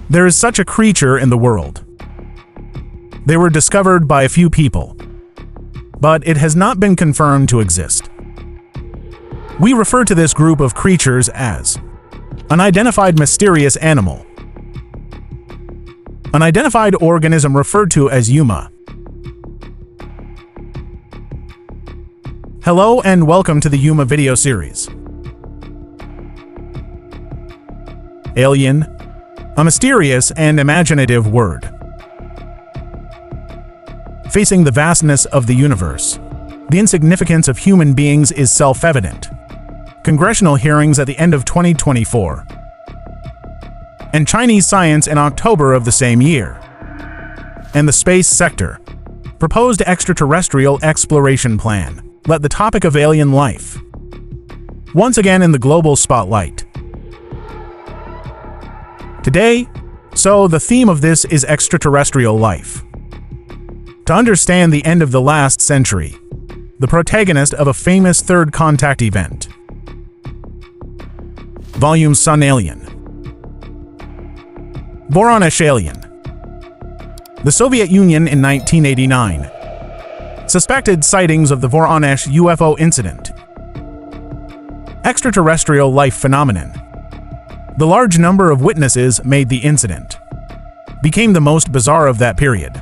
There is such a creature in the world. They were discovered by a few people, but it has not been confirmed to exist. We refer to this group of creatures as unidentified mysterious animal. Unidentified organism referred to as UMA. Hello and welcome to the UMA video series. Alien, a mysterious and imaginative word. Facing the vastness of the universe, the insignificance of human beings is self-evident. Congressional hearings at the end of 2024, and Chinese science in October of the same year, and the space sector proposed extraterrestrial exploration plan let the topic of alien life once again in the global spotlight. Today, the theme of this is extraterrestrial life. To understand the end of the last century, the protagonist of a famous third contact event. Volume Sun Alien. Voronezh Alien. The Soviet Union in 1989 suspected sightings of the Voronezh UFO incident. Extraterrestrial life phenomenon. The large number of witnesses made the incident became the most bizarre of that period.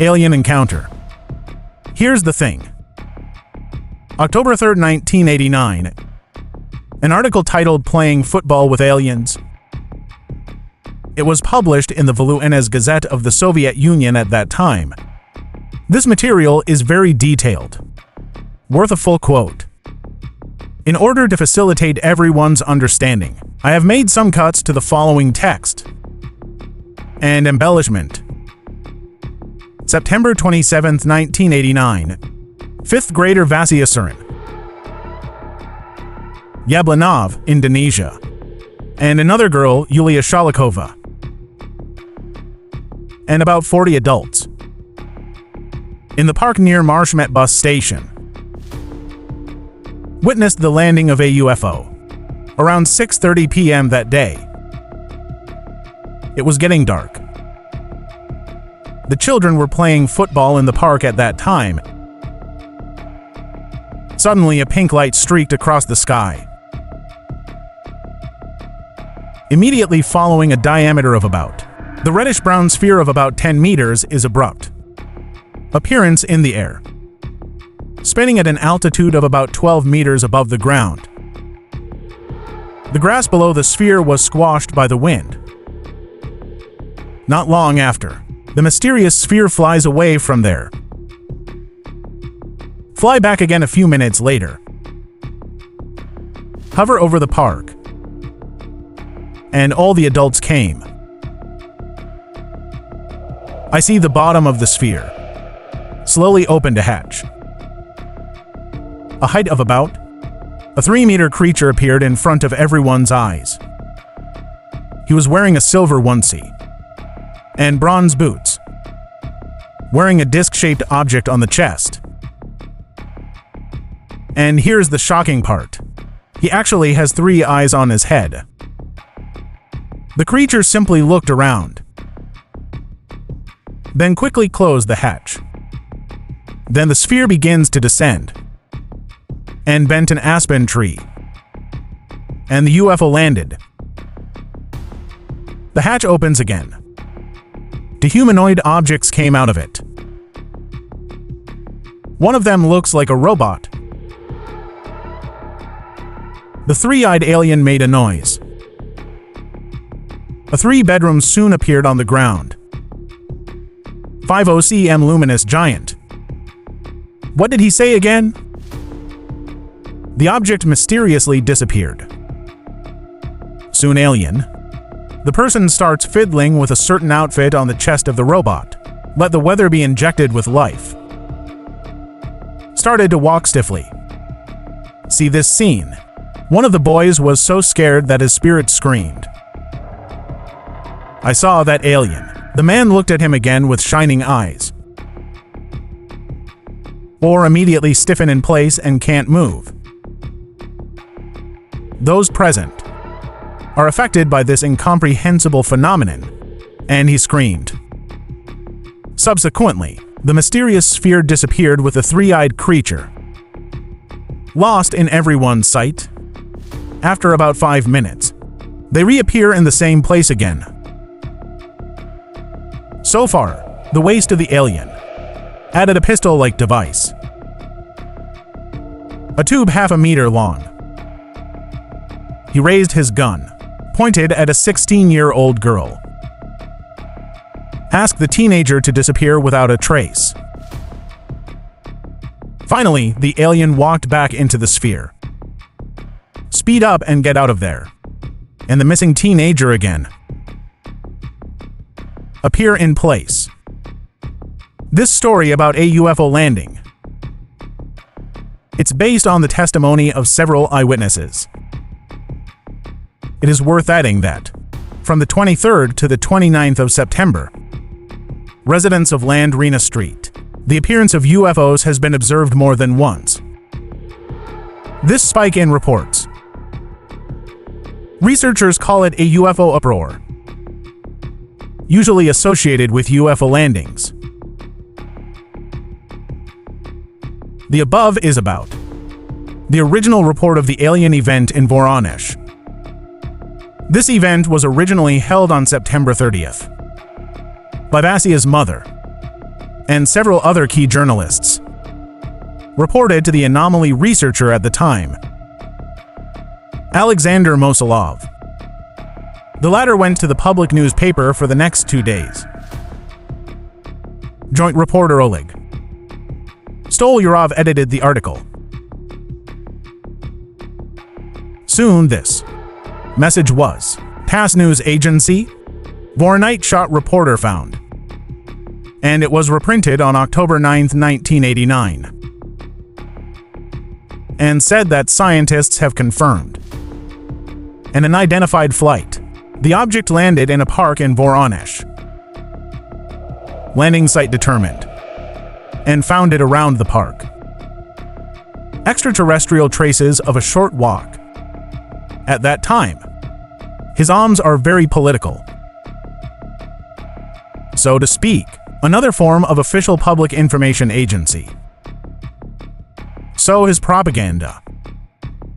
Alien Encounter. Here's the thing. October 3, 1989, an article titled Playing Football with Aliens. It was published in the Voronezh Gazette of the Soviet Union at that time. This material is very detailed, worth a full quote. In order to facilitate everyone's understanding, I have made some cuts to the following text and embellishment. September 27, 1989. 5th grader Vasya Surin, Yablonov, Indonesia, and another girl, Yulia Shalikova, and about 40 adults in the park near Marshmet bus station witnessed the landing of a UFO around 6:30 p.m. that day. It was getting dark. The children were playing football in the park at that time. Suddenly, a pink light streaked across the sky. Immediately following a diameter of about, the reddish-brown sphere of about 10 meters is abrupt appearance in the air, spinning at an altitude of about 12 meters above the ground. The grass below the sphere was squashed by the wind. Not long after, the mysterious sphere flies away from there. Fly back again a few minutes later. Hover over the park. And all the adults came. I see the bottom of the sphere slowly opened a hatch. A height of about a 3-meter creature appeared in front of everyone's eyes. He was wearing a silver onesie and bronze boots, wearing a disc-shaped object on the chest. And here's the shocking part. He actually has 3 eyes on his head. The creature simply looked around, then quickly closed the hatch. Then the sphere begins to descend and bent an aspen tree, and the UFO landed. The hatch opens again. 2 humanoid objects came out of it. One of them looks like a robot. The 3-eyed alien made a noise. A 3-bedroom soon appeared on the ground. 50 cm luminous giant. What did he say again? The object mysteriously disappeared. Soon alien. The person starts fiddling with a certain outfit on the chest of the robot. Let the weather be injected with life. Started to walk stiffly. See this scene. One of the boys was so scared that his spirit screamed. I saw that alien. The man looked at him again with shining eyes. Or immediately stiffen in place and can't move. Those present are affected by this incomprehensible phenomenon, and he screamed. Subsequently, the mysterious sphere disappeared with a three-eyed creature, lost in everyone's sight. After about 5 minutes, they reappear in the same place again. So far, the waist of the alien added a pistol-like device, a tube half a meter long. He raised his gun, pointed at a 16-year-old girl, asked the teenager to disappear without a trace. Finally, the alien walked back into the sphere. Speed up and get out of there. And the missing teenager again appear in place. This story about a UFO landing, it's based on the testimony of several eyewitnesses. It is worth adding that, from the 23rd to the 29th of September, residents of Landrina Street, the appearance of UFOs has been observed more than once. This spike in reports, researchers call it a UFO uproar, usually associated with UFO landings. The above is about the original report of the alien event in Voronezh. This event was originally held on September 30th by Vasia's mother and several other key journalists, reported to the anomaly researcher at the time, Alexander Mosolov. The latter went to the public newspaper for the next 2 days. Joint reporter Oleg Stolyarov edited the article. Soon this message was TASS news agency, Voronezh shot reporter found, and it was reprinted on October 9, 1989, and said that scientists have confirmed an unidentified flight. The object landed in a park in Voronezh. Landing site determined, and founded around the park. Extraterrestrial traces of a short walk. At that time, his arms are very political, so to speak, another form of official public information agency. So his propaganda.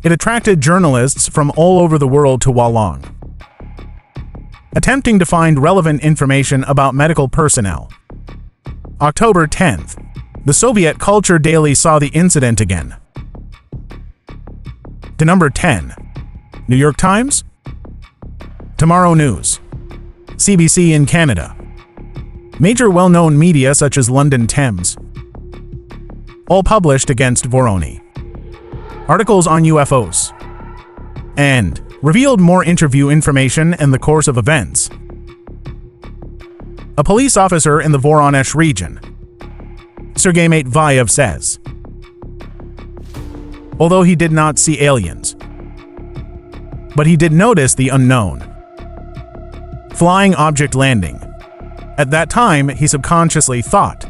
It attracted journalists from all over the world to Wolong, attempting to find relevant information about medical personnel. October 10th, the Soviet Culture Daily saw the incident again. To number 10, New York Times, Tomorrow News, CBC in Canada, major well-known media such as London Thames, all published against Voronezh. Articles on UFOs, and revealed more interview information in the course of events. A police officer in the Voronezh region, Sergei Matveyev, says, although he did not see aliens, but he did notice the unknown flying object landing. At that time, he subconsciously thought,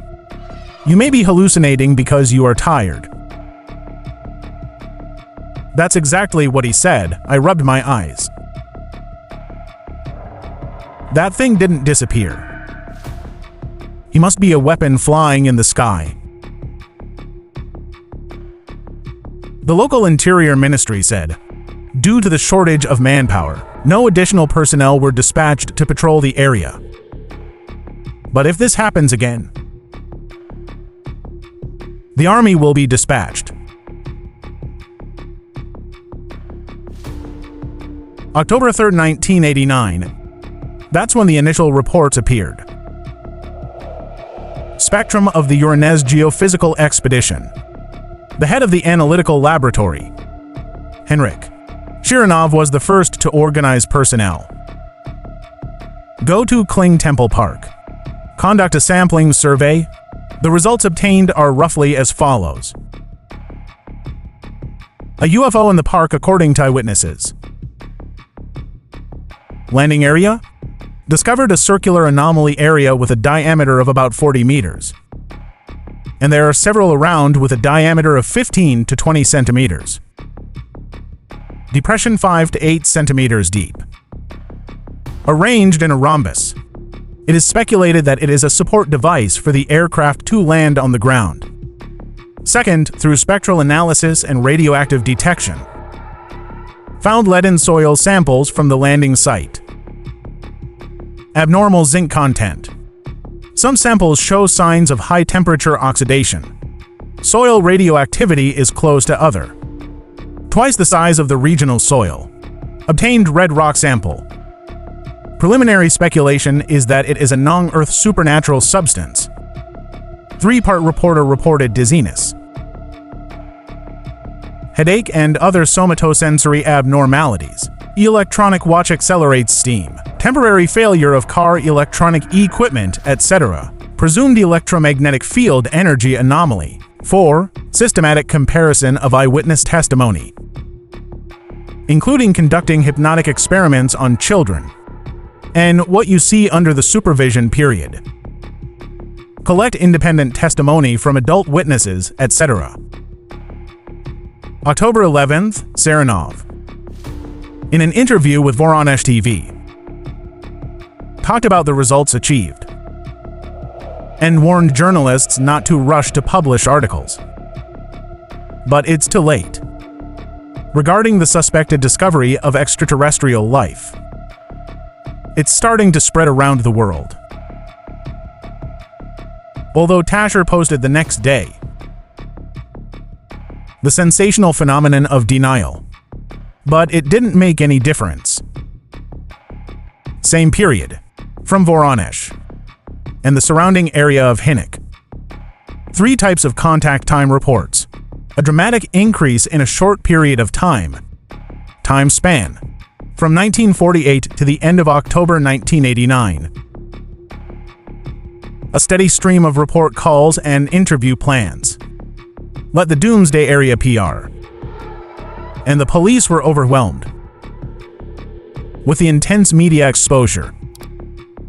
"You may be hallucinating because you are tired." That's exactly what he said. I rubbed my eyes. That thing didn't disappear. He must be a weapon flying in the sky. The local Interior Ministry said, due to the shortage of manpower, no additional personnel were dispatched to patrol the area. But if this happens again, the army will be dispatched. October 3, 1989. That's when the initial reports appeared. Spectrum of the Voronezh Geophysical Expedition. The head of the analytical laboratory, Henrik Shirinov, was the first to organize personnel. Go to Kling Temple Park. Conduct a sampling survey. The results obtained are roughly as follows. A UFO in the park according to eyewitnesses. Landing area? Discovered a circular anomaly area with a diameter of about 40 meters. And there are several around with a diameter of 15 to 20 centimeters. depression 5 to 8 centimeters deep. Arranged in a rhombus, it is speculated that it is a support device for the aircraft to land on the ground. Second, through spectral analysis and radioactive detection, found leaden soil samples from the landing site. Abnormal zinc content. Some samples show signs of high-temperature oxidation. Soil radioactivity is close to other. Twice the size of the regional soil. Obtained red rock sample. Preliminary speculation is that it is a non-Earth supernatural substance. 3-part reporter reported dizziness, headache, and other somatosensory abnormalities. Electronic watch accelerates steam. Temporary failure of car electronic equipment, etc. Presumed electromagnetic field energy anomaly. 4. Systematic comparison of eyewitness testimony, including conducting hypnotic experiments on children, and what you see under the supervision period. Collect independent testimony from adult witnesses, etc. October 11th, Serenov, in an interview with Voronezh TV, talked about the results achieved and warned journalists not to rush to publish articles. But it's too late. Regarding the suspected discovery of extraterrestrial life, it's starting to spread around the world. Although Tasher posted the next day, the sensational phenomenon of denial, but it didn't make any difference. Same period, from Voronezh and the surrounding area of Hinnik. 3 types of contact time reports, a dramatic increase in a short period of time span, from 1948 to the end of October 1989. A steady stream of report calls and interview plans. Let the Doomsday Area PR. And the police were overwhelmed with the intense media exposure.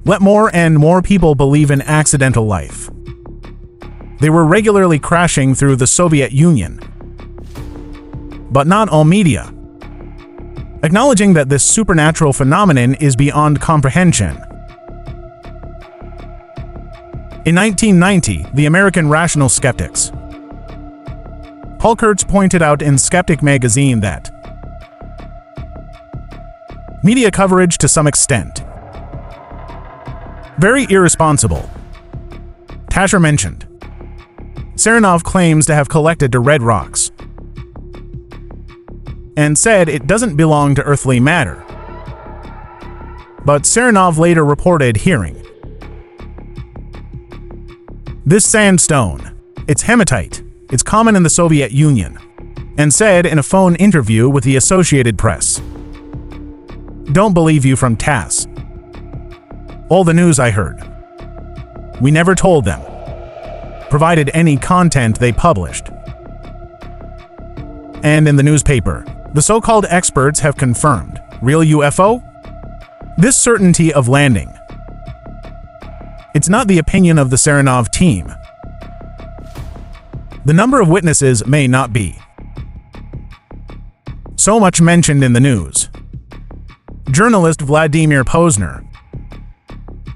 Let more and more people believe in accidental life. They were regularly crashing through the Soviet Union. But not all media, acknowledging that this supernatural phenomenon is beyond comprehension. In 1990, the American Rational Skeptics, Paul Kurtz, pointed out in Skeptic magazine that media coverage to some extent very irresponsible. Tasher mentioned Serenov claims to have collected the red rocks and said it doesn't belong to earthly matter. But Serenov later reported hearing this sandstone, it's hematite, it's common in the Soviet Union, and said in a phone interview with the Associated Press, "Don't believe you from TASS. All the news I heard. We never told them, provided any content they published." And in the newspaper, the so-called experts have confirmed, real UFO? This certainty of landing. It's not the opinion of the Serenov team. The number of witnesses may not be so much mentioned in the news. Journalist Vladimir Posner.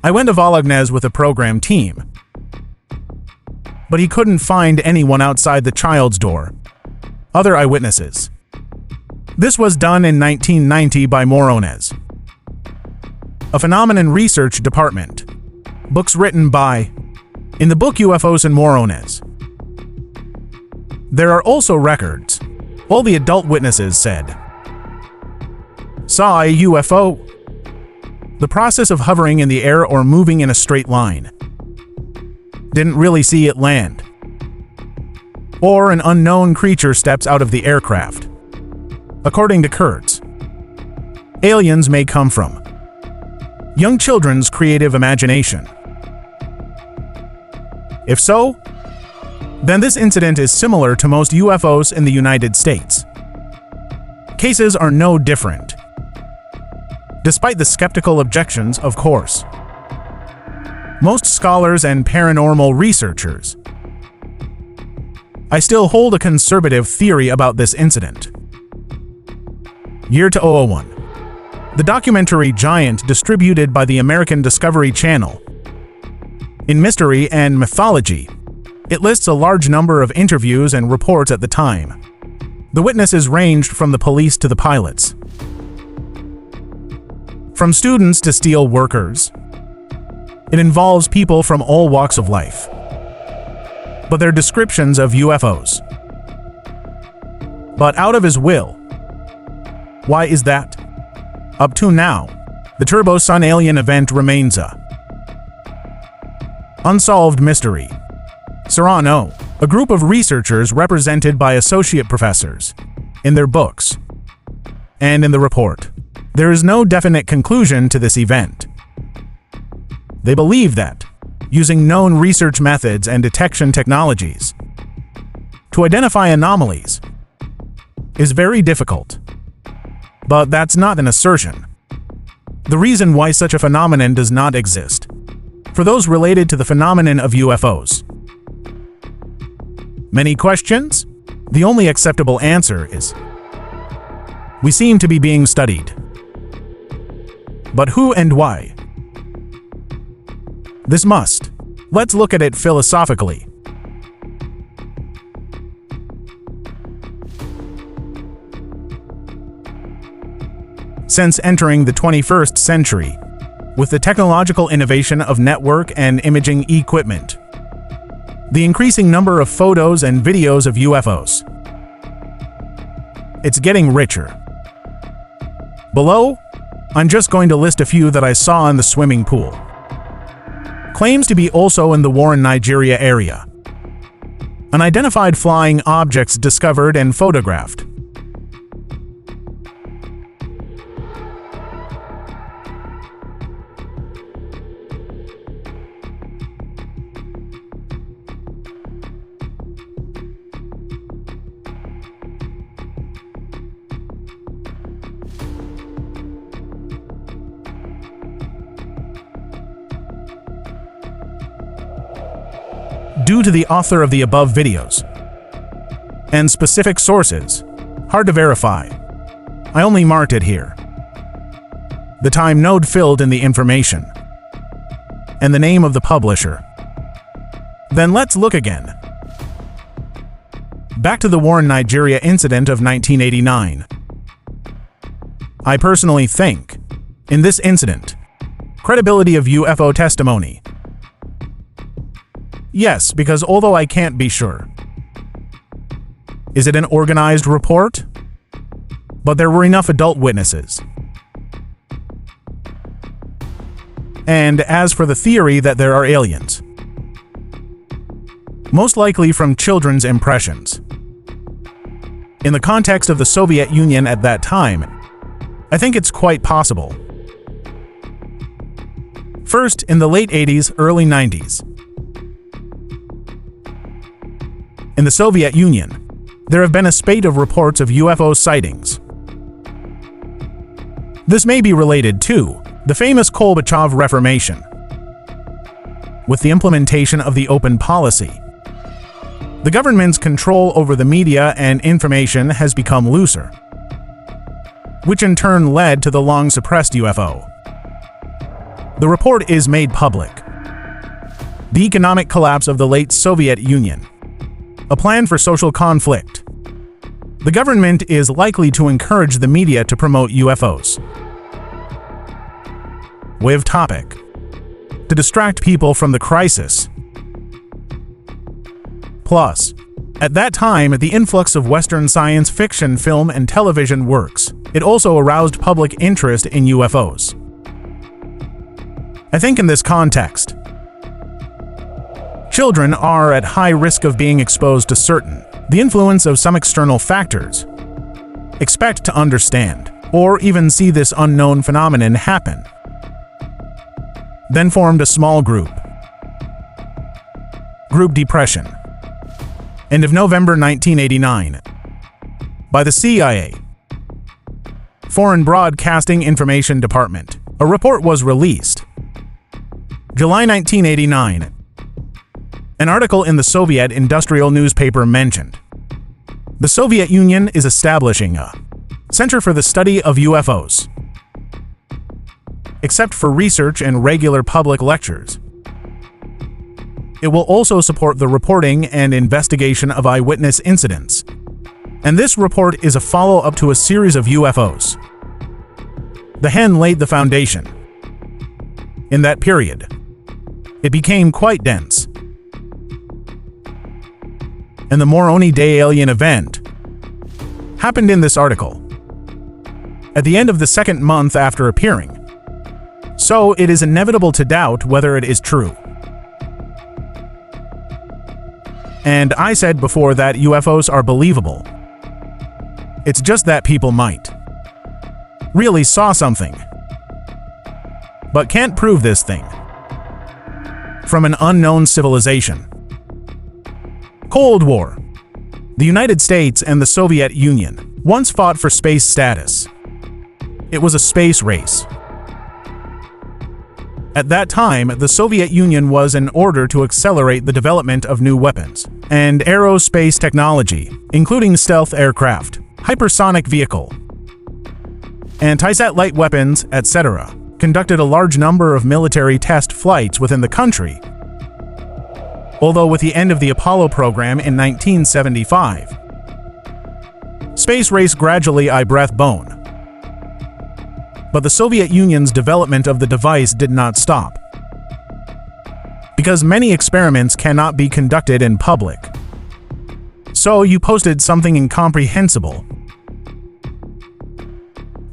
I went to Voronezh with a program team, but he couldn't find anyone outside the child's door. Other eyewitnesses. This was done in 1990 by Voronezh, a phenomenon research department. Books written by, in the book UFOs and Voronezh. There are also records. All the adult witnesses said, saw a UFO. The process of hovering in the air or moving in a straight line. Didn't really see it land. Or an unknown creature steps out of the aircraft. According to Kurtz, aliens may come from young children's creative imagination. If so, then this incident is similar to most UFOs in the United States. Cases are no different. Despite the skeptical objections, of course. Most scholars and paranormal researchers, I still hold a conservative theory about this incident. Year 2001. The documentary Giant, distributed by the American Discovery Channel. In Mystery and Mythology, it lists a large number of interviews and reports at the time. The witnesses ranged from the police to the pilots, from students to steel workers. It involves people from all walks of life, but their descriptions of UFOs. But out of his will. Why is that? Up to now, the Turbo Sun alien event remains a unsolved mystery. Serrano, a group of researchers represented by associate professors, in their books and in the report, there is no definite conclusion to this event. They believe that, using known research methods and detection technologies, to identify anomalies is very difficult. But that's not an assertion. The reason why such a phenomenon does not exist, for those related to the phenomenon of UFOs. Many questions? The only acceptable answer is, we seem to be being studied. But who and why? This must. Let's look at it philosophically. Since entering the 21st century, with the technological innovation of network and imaging equipment, the increasing number of photos and videos of UFOs, it's getting richer. Below, I'm just going to list a few that I saw in the swimming pool. Claims to be also in the Warren, Nigeria area. Unidentified flying objects discovered and photographed. Due to the author of the above videos and specific sources, hard to verify. I only marked it here. The time node filled in the information and the name of the publisher. Then let's look again. Back to the Warren, Nigeria incident of 1989. I personally think, in this incident, credibility of UFO testimony. Yes, because although I can't be sure. Is it an organized report? But there were enough adult witnesses. And as for the theory that there are aliens, most likely from children's impressions. In the context of the Soviet Union at that time, I think it's quite possible. First, in the late 80s, early 90s. In the Soviet Union, there have been a spate of reports of UFO sightings. This may be related to the famous Gorbachev Reformation. With the implementation of the open policy, the government's control over the media and information has become looser, which in turn led to the long-suppressed UFO. The report is made public. The economic collapse of the late Soviet Union. A plan for social conflict. The government is likely to encourage the media to promote UFOs. With topic. To distract people from the crisis. Plus, at that time, the influx of Western science fiction, film, and television works, it also aroused public interest in UFOs. I think in this context, children are at high risk of being exposed to the influence of some external factors. Expect to understand, or even see this unknown phenomenon happen. Then formed a small group. Group depression. End of November 1989. By the CIA. Foreign Broadcasting Information Department. A report was released. July 1989. An article in the Soviet industrial newspaper mentioned, the Soviet Union is establishing a Center for the Study of UFOs. Except for research and regular public lectures. It will also support the reporting and investigation of eyewitness incidents. And this report is a follow-up to a series of UFOs. The hen laid the foundation. In that period, it became quite dense. And the Voronezh Alien event happened in this article, at the end of the second month after appearing. So it is inevitable to doubt whether it is true. And I said before that UFOs are believable. It's just that people might really saw something, but can't prove this thing from an unknown civilization. Cold War. The United States and the Soviet Union once fought for space status. It was a space race. At that time, the Soviet Union was in order to accelerate the development of new weapons and aerospace technology, including stealth aircraft, hypersonic vehicle, anti-satellite weapons, etc., conducted a large number of military test flights within the country. Although with the end of the Apollo program in 1975, space race gradually breath bone. But the Soviet Union's development of the device did not stop, because many experiments cannot be conducted in public. So you posted something incomprehensible.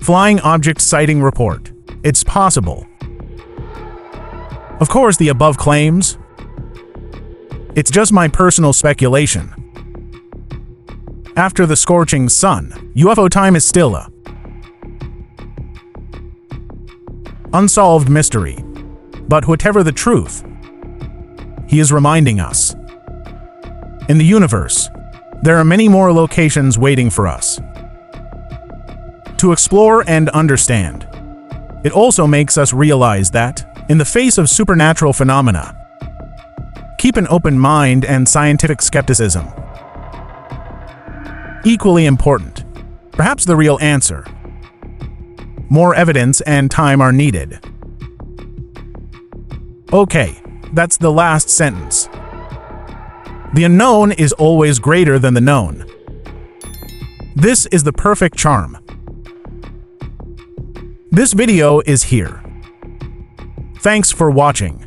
Flying object sighting report. It's possible. Of course, the above claims, it's just my personal speculation. After the scorching sun, UFO time is still a unsolved mystery. But whatever the truth, he is reminding us. In the universe, there are many more locations waiting for us to explore and understand. It also makes us realize that, in the face of supernatural phenomena, keep an open mind and scientific skepticism. Equally important, perhaps the real answer. More evidence and time are needed. Okay, that's the last sentence. The unknown is always greater than the known. This is the perfect charm. This video is here. Thanks for watching.